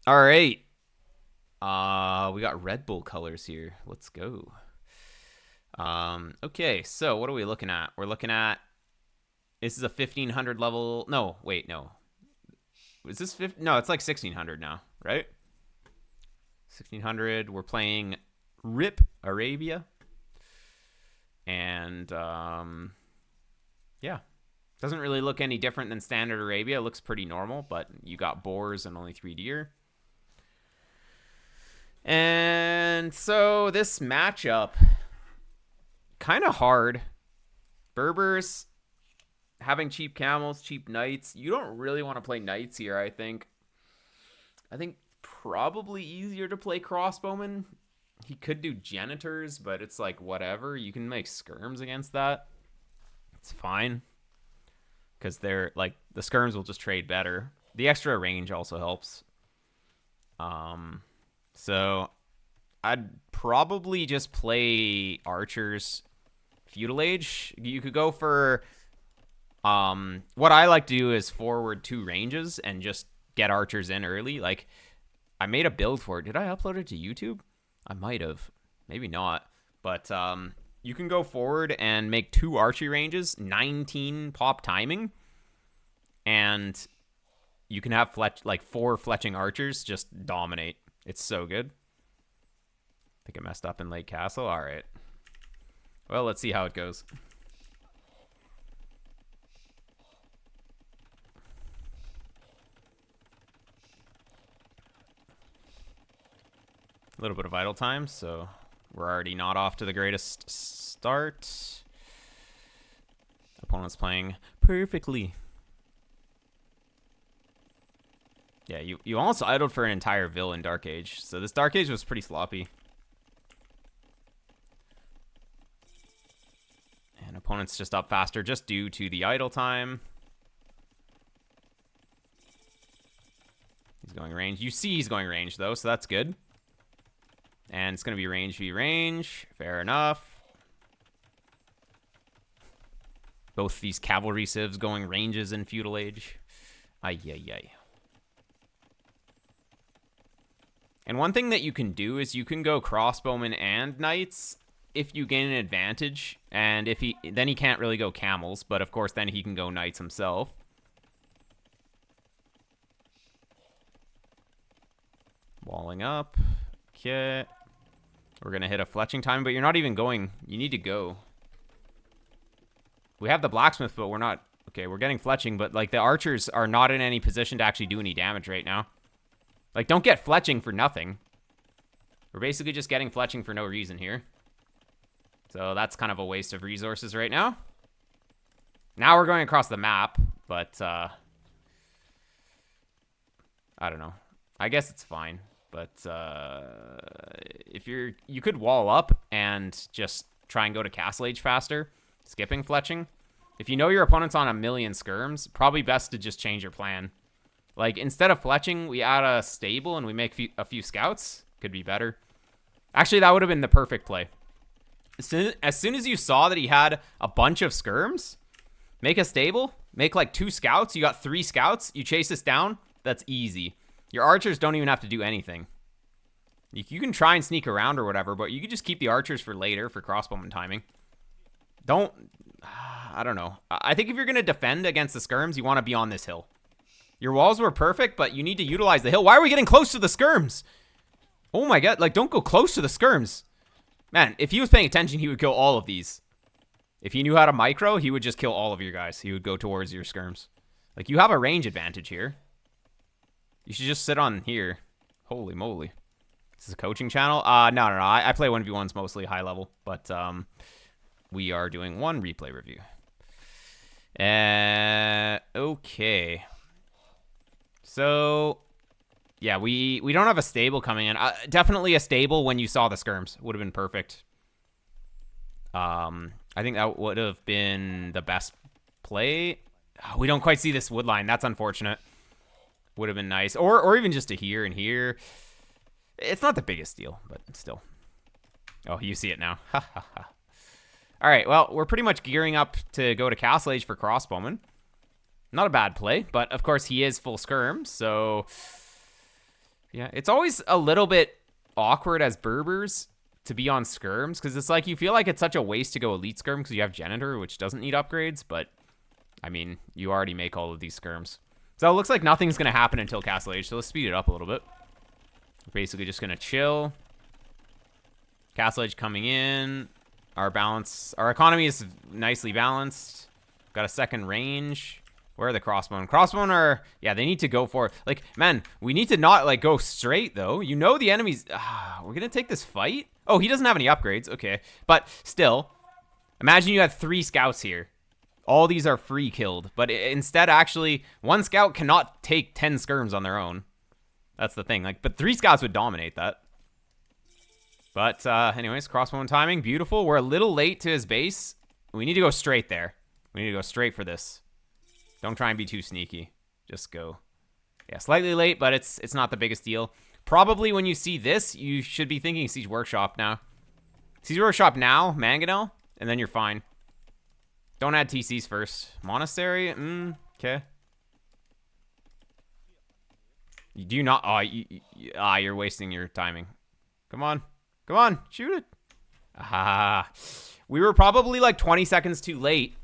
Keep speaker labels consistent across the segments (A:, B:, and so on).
A: All right. We got Red Bull colors here. Let's go. Okay, so what are we looking at? We're looking at this is a 1500 level. No, wait, no. Is this 50? No, it's like 1600 now, right? 1600. We're playing Rip Arabia. And yeah. Doesn't really look any different than standard Arabia. It looks pretty normal, but you got boars and only 3 deer. And so this matchup, kind of hard. Berbers having cheap camels, cheap knights. You don't really want to play knights here, I think. I think probably easier to play crossbowmen. He could do janitors, but it's like whatever. You can make skirms against that. It's fine. Because they're like the skirms will just trade better. The extra range also helps. So I'd probably just play archers feudal age. You could go for what I like to do is forward 2 ranges and just get archers in early. Like I made a build for it. Did I upload it to YouTube? I might have. Maybe not. But you can go forward and make 2 archery ranges, 19 pop timing, and you can have 4 fletching archers just dominate. It's so good. I think I messed up in Lake Castle. All right. Well, let's see how it goes. A little bit of idle time, so we're already not off to the greatest start. Opponent's playing perfectly. Yeah, you almost idled for an entire Vill in Dark Age. So this Dark Age was pretty sloppy. And opponent's just up faster just due to the idle time. He's going range. You see he's going range, though, so that's good. And it's going to be range v range. Fair enough. Both these cavalry civs going ranges in Feudal Age. Ay, ay, ay. And one thing that you can do is you can go crossbowmen and knights if you gain an advantage. And if then he can't really go camels, but of course then he can go knights himself. Walling up. Okay. We're going to hit a fletching time, but you're not even going. You need to go. We have the blacksmith, but we're not. Okay, we're getting fletching, but like the archers are not in any position to actually do any damage right now. Like, don't get fletching for nothing. We're basically just getting fletching for no reason here. So that's kind of a waste of resources right now. Now we're going across the map, but I don't know. I guess it's fine. But if you could wall up and just try and go to Castle Age faster, skipping fletching. If you know your opponent's on a million skirms, probably best to just change your plan. Like, instead of fletching, we add a stable and we make a few scouts. Could be better. Actually, that would have been the perfect play. As soon as you saw that he had a bunch of skirms, make a stable, make like 2 scouts. You got 3 scouts. You chase this down. That's easy. Your archers don't even have to do anything. You can try and sneak around or whatever, but you can just keep the archers for later for crossbowman timing. I don't know. I think if you're going to defend against the skirms, you want to be on this hill. Your walls were perfect, but you need to utilize the hill. Why are we getting close to the skirms? Oh my god, like, don't go close to the skirms. Man, if he was paying attention, he would kill all of these. If he knew how to micro, he would just kill all of your guys. He would go towards your skirms. Like, you have a range advantage here. You should just sit on here. Holy moly. This is a coaching channel? No. I play 1v1s mostly high level, but we are doing one replay review. Okay. So, yeah, we don't have a stable coming in. Definitely a stable when you saw the skirms. Would have been perfect. I think that would have been the best play. Oh, we don't quite see this wood line. That's unfortunate. Would have been nice. Or even just to here and here. It's not the biggest deal, but still. Oh, you see it now. Ha, ha, ha. All right, well, we're pretty much gearing up to go to Castle Age for Crossbowman. Not a bad play, but of course he is full skirm, so Yeah, it's always a little bit awkward as Berbers to be on skirms, because it's like you feel like it's such a waste to go elite skirm because you have Janitor, which doesn't need upgrades, but I mean, you already make all of these skirms. So it looks like nothing's going to happen until Castle Age, so let's speed it up a little bit. We're basically just going to chill. Castle Age coming in. Our economy is nicely balanced. Got a second range. Where are the crossbone? Crossbone are, yeah, they need to go for, like, man, we need to not, like, go straight, though. You know the enemy's, we're going to take this fight? Oh, he doesn't have any upgrades. Okay. But still, imagine you had 3 scouts here. All these are free killed. But instead, actually, 1 scout cannot take 10 skirms on their own. That's the thing. Like, but 3 scouts would dominate that. But, anyways, crossbone timing. Beautiful. We're a little late to his base. We need to go straight there. We need to go straight for this. Don't try and be too sneaky. Just go. Yeah, slightly late, but it's not the biggest deal. Probably when you see this, you should be thinking Siege Workshop now. Siege Workshop now, Mangonel, and then you're fine. Don't add TCs first. Monastery? Okay. You do not... Oh, you're wasting your timing. Come on. Come on. Shoot it. Ah. We were probably like 20 seconds too late.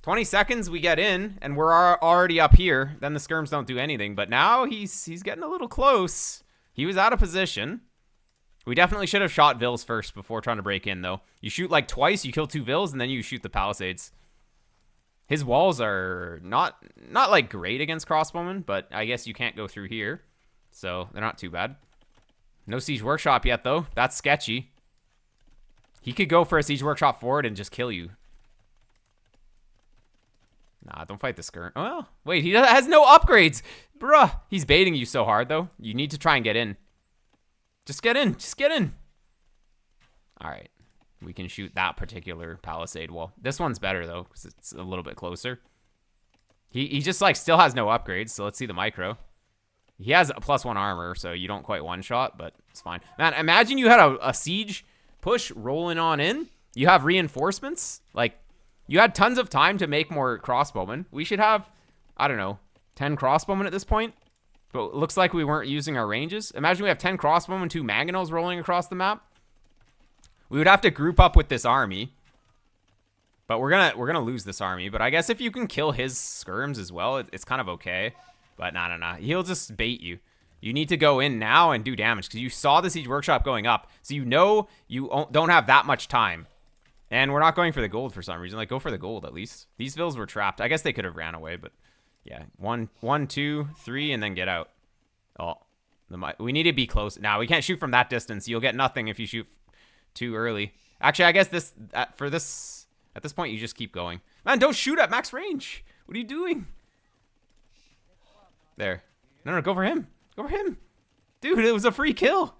A: 20 seconds, we get in, and we're already up here. Then the skirms don't do anything. But now he's getting a little close. He was out of position. We definitely should have shot Vills first before trying to break in, though. You shoot like twice, you kill 2 Vills, and then you shoot the Palisades. His walls are not like great against crossbowmen, but I guess you can't go through here. So they're not too bad. No Siege Workshop yet, though. That's sketchy. He could go for a Siege Workshop forward and just kill you. Nah, don't fight the skirm. Oh, wait, he has no upgrades. Bruh, he's baiting you so hard, though. You need to try and get in. Just get in. Just get in. All right. We can shoot that particular palisade wall. This one's better, though, because it's a little bit closer. He just, like, still has no upgrades, so let's see the micro. He has a +1 armor, so you don't quite one-shot, but it's fine. Man, imagine you had a siege push rolling on in. You have reinforcements. Like, you had tons of time to make more crossbowmen. We should have, I don't know, 10 crossbowmen at this point. But it looks like we weren't using our ranges. Imagine we have 10 crossbowmen, 2 mangonels rolling across the map. We would have to group up with this army. But we're gonna lose this army. But I guess if you can kill his skirms as well, it's kind of okay. But no. He'll just bait you. You need to go in now and do damage, because you saw the Siege Workshop going up. So you know you don't have that much time. And we're not going for the gold for some reason. Like, go for the gold at least. These Vills were trapped. I guess they could have ran away, but yeah. 1, 2, 3, and then get out. Oh, we need to be close. Now, we can't shoot from that distance. You'll get nothing if you shoot too early. Actually, I guess at this point, you just keep going. Man, don't shoot at max range. What are you doing? There. No, go for him. Go for him. Dude, it was a free kill.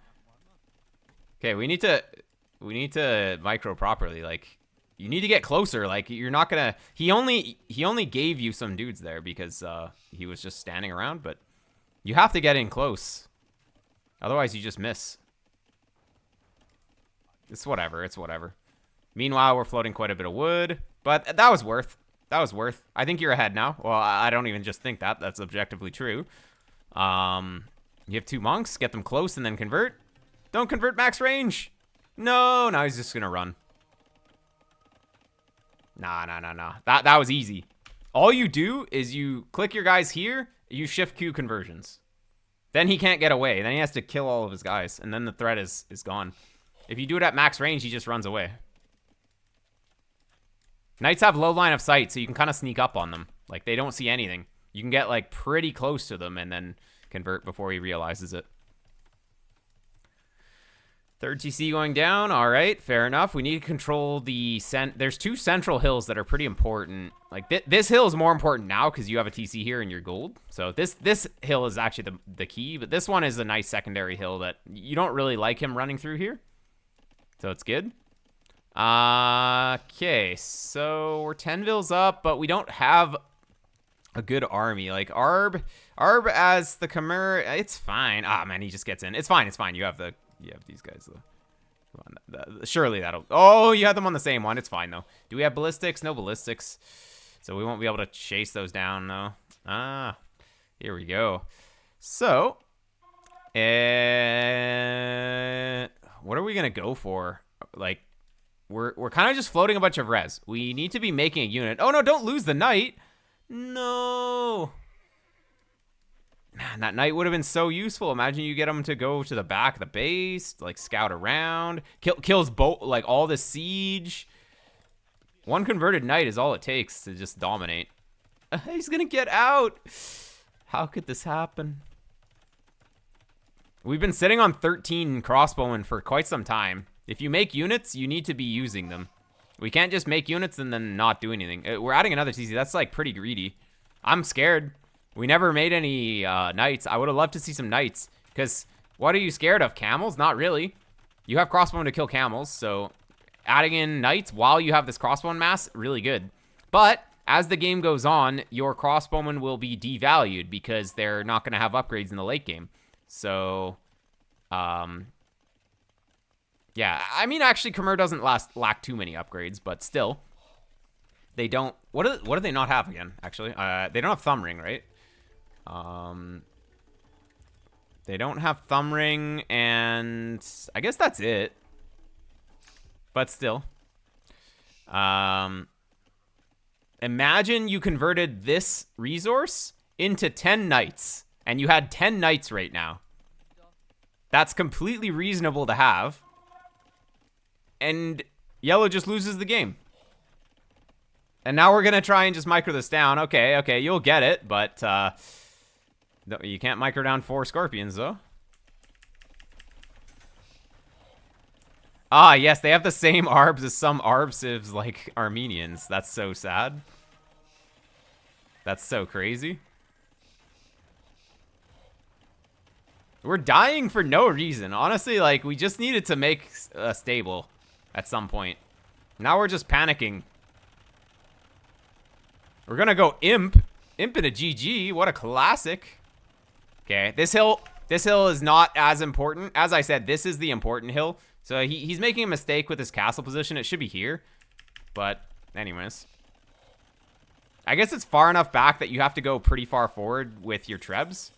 A: Okay, we need to micro properly. Like, you need to get closer. Like, you're not gonna... He only gave you some dudes there because he was just standing around, but you have to get in close. Otherwise, you just miss. It's whatever. It's whatever. Meanwhile, we're floating quite a bit of wood, but that was worth. That was worth. I think you're ahead now. Well, I don't even just think that. That's objectively true. You have 2 monks. Get them close and then convert. Don't convert max range. No, now he's just gonna run. Nah. That was easy. All you do is you click your guys here, you shift Q conversions. Then he can't get away. Then he has to kill all of his guys, and then the threat is gone. If you do it at max range, he just runs away. Knights have low line of sight, so you can kind of sneak up on them. Like, they don't see anything. You can get, like, pretty close to them and then convert before he realizes it. Third TC going down. All right, fair enough. We need to control the... There's 2 central hills that are pretty important. Like, this hill is more important now because you have a TC here and you're gold. So this hill is actually the key, but this one is a nice secondary hill that you don't really like him running through here. So it's good. Okay, so we're 10 Vills up, but we don't have a good army. Like, Arb as the Khmer, it's fine. Ah, man, he just gets in. It's fine. You have these guys, though. Come on, surely that'll... Oh, you had them on the same one. It's fine, though. Do we have ballistics? No ballistics. So we won't be able to chase those down, though. Ah, here we go. So, What are we gonna go for? Like, we're kind of just floating a bunch of res. We need to be making a unit. Oh no, don't lose the knight. No. Man, that knight would have been so useful. Imagine you get him to go to the back of the base, like scout around, kills both, like all the siege. One converted knight is all it takes to just dominate. He's gonna get out. How could this happen? We've been sitting on 13 crossbowmen for quite some time. If you make units, you need to be using them. We can't just make units and then not do anything. We're adding another TC. That's like pretty greedy. I'm scared. We never made any knights. I would have loved to see some knights. Because what are you scared of? Camels? Not really. You have crossbowmen to kill camels. So adding in knights while you have this crossbowman mass, really good. But as the game goes on, your crossbowmen will be devalued because they're not going to have upgrades in the late game. So, yeah. I mean, actually, Khmer doesn't lack too many upgrades, but still. They don't... What do they not have again, actually? They don't have Thumb Ring, right? They don't have Thumb Ring, and I guess that's it. But still. Imagine you converted this resource into 10 knights, and you had 10 knights right now. That's completely reasonable to have. And yellow just loses the game. And now we're going to try and just micro this down. Okay, you'll get it, but no, you can't micro down 4 scorpions, though. Ah, yes, they have the same arbs as some arbsivs, like Armenians. That's so sad. That's so crazy. We're dying for no reason. Honestly, like, we just needed to make a stable at some point. Now we're just panicking. We're gonna go Imp. Imp in a GG. What a classic. Okay, this hill is not as important. As I said, this is the important hill. So he's making a mistake with his castle position. It should be here. But anyways. I guess it's far enough back that you have to go pretty far forward with your trebs.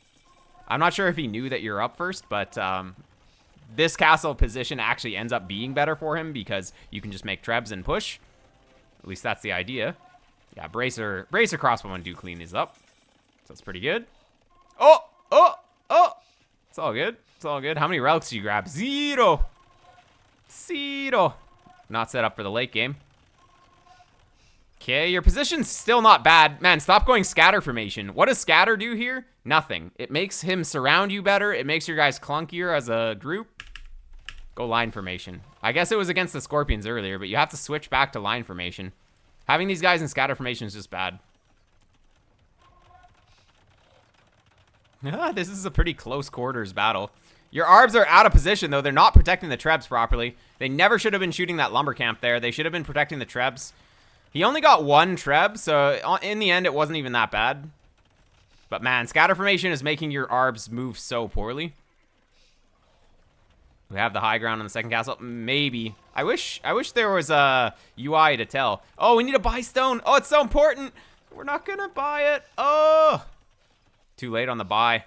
A: I'm not sure if he knew that you're up first, but this castle position actually ends up being better for him because you can just make trebs and push. At least that's the idea. Yeah, Bracer crossbowmen do clean these up. So that's pretty good. Oh! It's all good. It's all good. How many relics do you grab? 0. Not set up for the late game. Okay, your position's still not bad. Man, stop going scatter formation. What does scatter do here? Nothing. It makes him surround you better. It makes your guys clunkier as a group. Go line formation. I guess it was against the scorpions earlier, but you have to switch back to line formation. Having these guys in scatter formation is just bad. This is a pretty close quarters battle. Your arbs are out of position, though. They're not protecting the trebs properly. They never should have been shooting that lumber camp there. They should have been protecting the trebs. He only got 1 treb, so in the end, it wasn't even that bad. But man, scatter formation is making your arbs move so poorly. We have the high ground on the second castle. Maybe. I wish there was a UI to tell. Oh, we need to buy stone. Oh, it's so important. We're not gonna buy it. Oh, too late on the buy.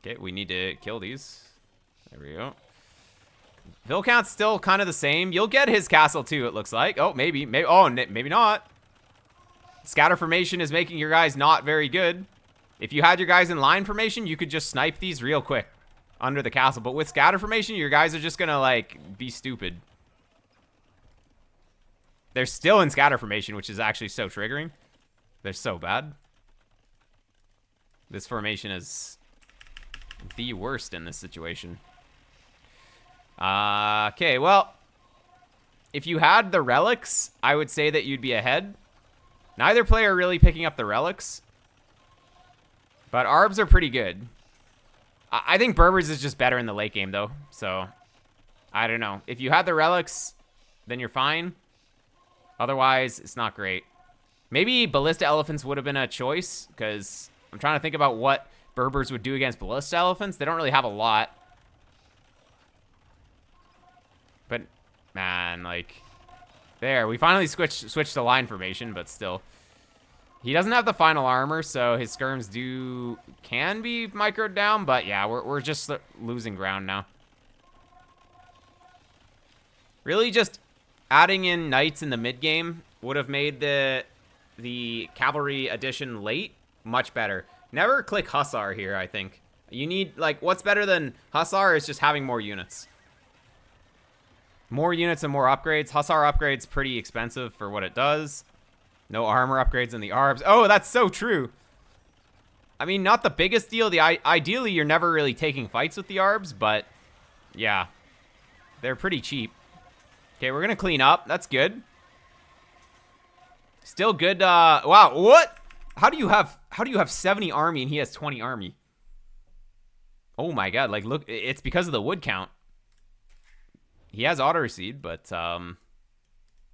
A: Okay, we need to kill these. There we go. Hill count's still kind of the same. You'll get his castle too, it looks like. Oh, maybe. Oh, maybe not. Scatter formation is making your guys not very good. If you had your guys in line formation, you could just snipe these real quick under the castle. But with scatter formation, your guys are just going to, like, be stupid. They're still in scatter formation, which is actually so triggering. They're so bad. This formation is the worst in this situation. Okay, well, if you had the relics, I would say that you'd be ahead. Neither player really picking up the relics. But arbs are pretty good. I think Berbers is just better in the late game, though. So, I don't know. If you had the relics, then you're fine. Otherwise, it's not great. Maybe Ballista Elephants would have been a choice, because I'm trying to think about what Berbers would do against Ballista Elephants. They don't really have a lot. But, man, like... There, we finally switched to line formation, but still. He doesn't have the final armor, so his skirms can be microed down, but yeah, we're just losing ground now. Really just adding in knights in the mid game would have made the cavalry addition late much better. Never click Hussar here, I think. You need, like, what's better than Hussar is just having more units. More units and more upgrades. Hussar upgrades pretty expensive for what it does. No armor upgrades in the arbs. Oh, that's so true. I mean, not the biggest deal. Ideally, you're never really taking fights with the arbs, but yeah, they're pretty cheap. Okay, we're gonna clean up. That's good. Still good. Wow, what? How do you have 70 army and he has 20 army? Oh my god! Like, look, it's because of the wood count. He has auto recede, but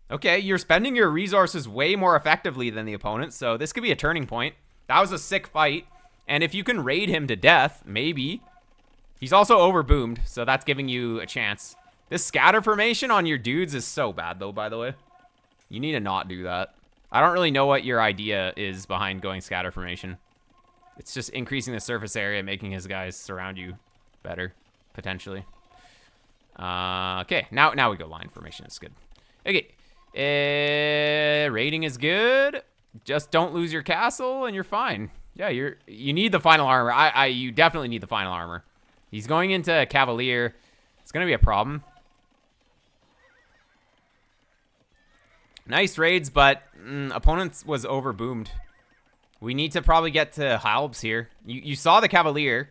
A: okay, you're spending your resources way more effectively than the opponent, so this could be a turning point. That was a sick fight, and if you can raid him to death, maybe. He's also overboomed, so that's giving you a chance. This scatter formation on your dudes is so bad, though, by the way. You need to not do that. I don't really know what your idea is behind going scatter formation. It's just increasing the surface area, making his guys surround you better, potentially. Okay, now we go line formation. It's good. Okay. Raiding is good. Just don't lose your castle and you're fine. Yeah, you need the final armor. You definitely need the final armor. He's going into Cavalier. It's gonna be a problem. Nice raids, but opponents was overboomed. We need to probably get to Halbs here. You saw the Cavalier.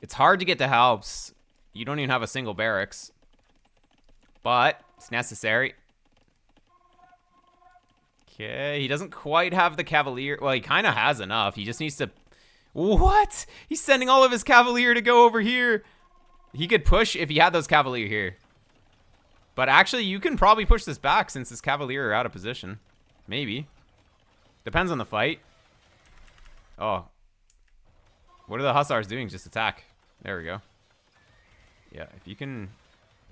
A: It's hard to get to Halbs. You don't even have a single barracks. But it's necessary. Okay, he doesn't quite have the Cavalier. Well, he kind of has enough. He just needs to... What? He's sending all of his Cavalier to go over here. He could push if he had those Cavalier here. But actually, you can probably push this back since his Cavalier are out of position. Maybe. Depends on the fight. Oh. What are the Hussars doing? Just attack. There we go. Yeah, if you can...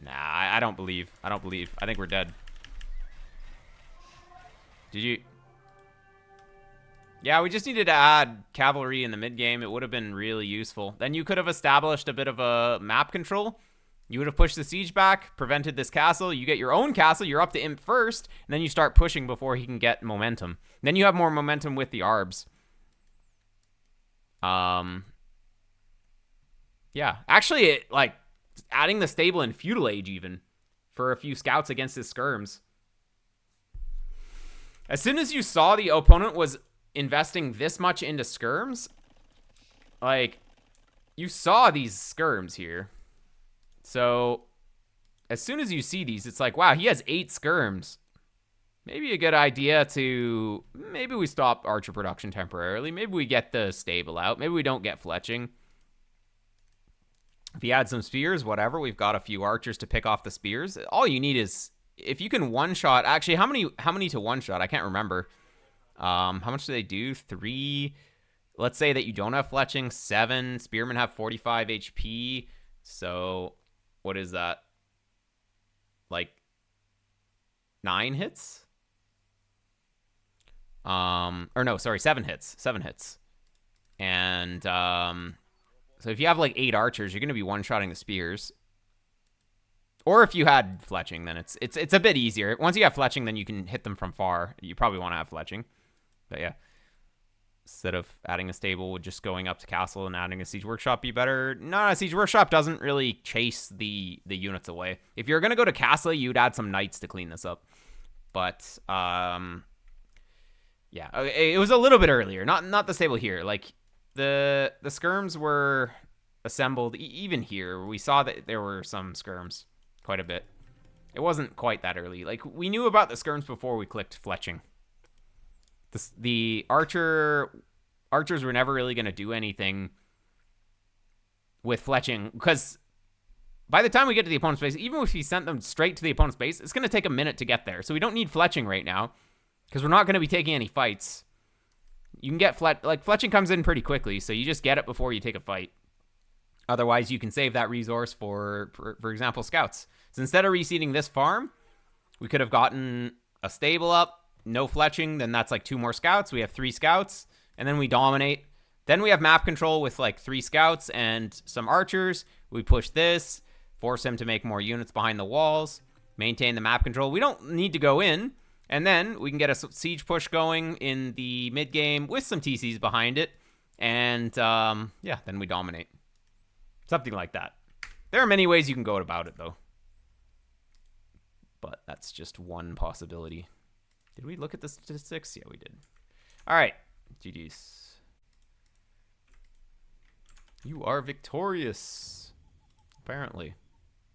A: Nah, I don't believe. I don't believe. I think we're dead. Did you... Yeah, we just needed to add cavalry in the mid game. It would have been really useful. Then you could have established a bit of a map control. You would have pushed the siege back, prevented this castle. You get your own castle. You're up to imp first. And then you start pushing before he can get momentum. Then you have more momentum with the arbs. Yeah. Actually, like, adding the stable in Feudal Age even for a few scouts against his skirms. As soon as you saw the opponent was investing this much into skirms, like, you saw these skirms here. So, as soon as you see these, it's like, wow, he has 8 skirms. Maybe a good idea to... Maybe we stop archer production temporarily. Maybe we get the stable out. Maybe we don't get fletching. If you add some spears, whatever. We've got a few archers to pick off the spears. All you need is... If you can one-shot... Actually, how many to one-shot? I can't remember. How much do they do? 3... Let's say that you don't have fletching. 7. Spearmen have 45 HP. So, what is that? Like, 9 hits? Or no, sorry, 7 hits. 7 hits. And, so if you have like 8 archers, you're going to be one-shotting the spears. Or if you had fletching, then it's a bit easier. Once you have fletching, then you can hit them from far. You probably want to have fletching. But yeah. Instead of adding a stable, would just going up to castle and adding a siege workshop be better? No, a siege workshop doesn't really chase the units away. If you're going to go to castle, you'd add some knights to clean this up. But, yeah, it was a little bit earlier. Not the stable here. Like, the skirms were assembled even here. We saw that there were some skirms quite a bit. It wasn't quite that early. Like, we knew about the skirms before we clicked fletching. The archers were never really going to do anything with fletching, because by the time we get to the opponent's base, even if we sent them straight to the opponent's base, it's going to take a minute to get there. So we don't need fletching right now, because we're not going to be taking any fights. You can get fletching comes in pretty quickly, so you just get it before you take a fight. Otherwise, you can save that resource for example, scouts. So instead of reseeding this farm, we could have gotten a stable up, no fletching, then that's like 2 more scouts. We have 3 scouts, and then we dominate. Then we have map control with like 3 scouts and some archers. We push this, force him to make more units behind the walls, maintain the map control. We don't need to go in, and then we can get a siege push going in the mid game with some TCs behind it, and yeah, then we dominate. Something like that. There are many ways you can go about it, though. But that's just one possibility. Did we look at the statistics? Yeah, we did. All right, GG's. You are victorious, apparently.